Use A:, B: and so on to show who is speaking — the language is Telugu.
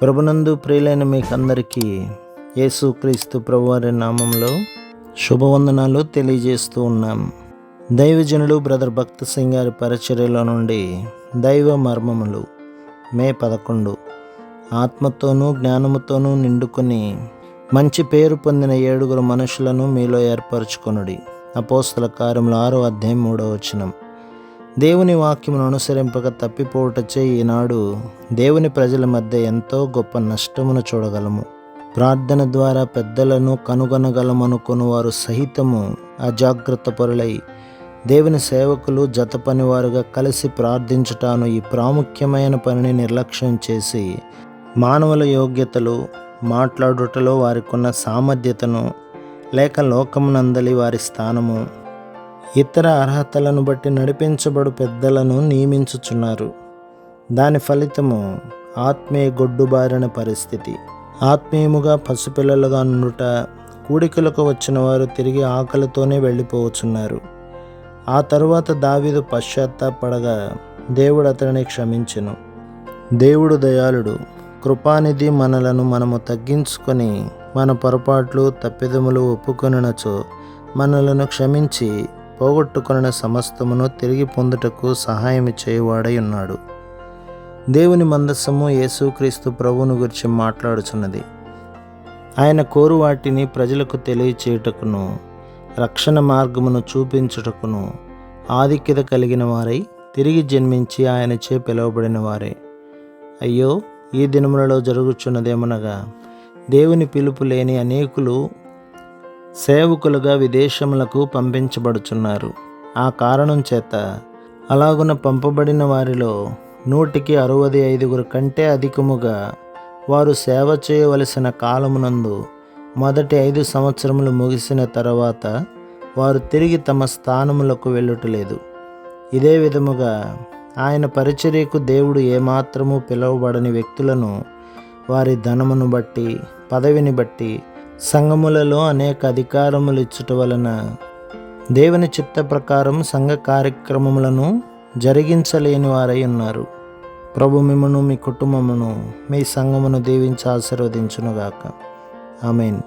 A: ప్రభునందు ప్రియులైన మీకందరికీ యేసుక్రీస్తు ప్రభువారి నామంలో శుభవందనాలు తెలియజేస్తూ ఉన్నాం. దైవజనుడు బ్రదర్ భక్త సింగ్ గారి పరిచర్యలో నుండి దైవ మర్మములు మే 11. ఆత్మతోనూ జ్ఞానముతోనూ నిండుకొని మంచి పేరు పొందిన 7 మనుషులను మీలో ఏర్పరచుకొనుడి. అపోస్తల కార్యములు 6వ అధ్యాయం 3వ వచనం. దేవుని వాక్యమును అనుసరింపక తప్పిపోవటచే ఈనాడు దేవుని ప్రజల మధ్య ఎంతో గొప్ప నష్టమును చూడగలము. ప్రార్థన ద్వారా పెద్దలను కనుగొనగలమనుకుని వారు సహితము అజాగ్రత్త పరులై దేవుని సేవకులు జత పనివారుగా కలిసి ప్రార్థించుటాను ఈ ప్రాముఖ్యమైన పనిని నిర్లక్ష్యం చేసి మానవుల యోగ్యతలు, మాట్లాడుటలో వారికున్న సామర్థ్యతను లేక లోకమునందలి వారి స్థానము, ఇతర అర్హతలను బట్టి నడిపించబడు పెద్దలను నియమించుచున్నారు. దాని ఫలితము ఆత్మీయ గొడ్డుబారిన పరిస్థితి. ఆత్మీయముగా పసిపిల్లలుగా నుండుట, కూడికలకు వచ్చిన వారు తిరిగి ఆకలితోనే వెళ్ళిపోవచ్చున్నారు. ఆ తరువాత దావీదు పశ్చాత్తాపడగా దేవుడు అతనిని క్షమించెను. దేవుడు దయాళుడు, కృపానిధి. మనము తగ్గించుకొని మన పొరపాట్లు తప్పిదములు ఒప్పుకొనినచో మనలను క్షమించి పోగొట్టుకొనిన సమస్తమును తిరిగి పొందుటకు సహాయం చేయువాడై ఉన్నాడు. దేవుని మందసము యేసుక్రీస్తు ప్రభువును గురించి మాట్లాడుచున్నది. ఆయన కోరు వాటిని ప్రజలకు తెలియచేయుటకును, రక్షణ మార్గమును చూపించుటకును ఆధిక్యత కలిగిన వారై తిరిగి జన్మించి ఆయనచే పిలువబడిన వారే. అయ్యో, ఈ దినములలో జరుగుచున్నదేమనగా దేవుని పిలుపు లేని అనేకులు సేవకులుగా విదేశములకు పంపించబడుచున్నారు. ఆ కారణం చేత అలాగున పంపబడిన వారిలో 165 కంటే అధికముగా వారు సేవ చేయవలసిన కాలమునందు మొదటి 5 సంవత్సరములు ముగిసిన తర్వాత వారు తిరిగి తమ స్థానములకు వెళ్ళుటలేదు. ఇదే విధముగా ఆయన పరిచర్యకు దేవుడు ఏమాత్రము పిలువబడని వ్యక్తులను వారి ధనమును బట్టి, పదవిని బట్టి సంఘములలో అనేక అధికారములు ఇచ్చుట వలన దేవుని చిత్త ప్రకారం సంఘ కార్యక్రమములను జరిగించలేని వారై ఉన్నారు. ప్రభు మిమ్మును, మీ కుటుంబమును, మీ సంఘమును దీవించి ఆశీర్వదించునుగాక. ఆమేన్.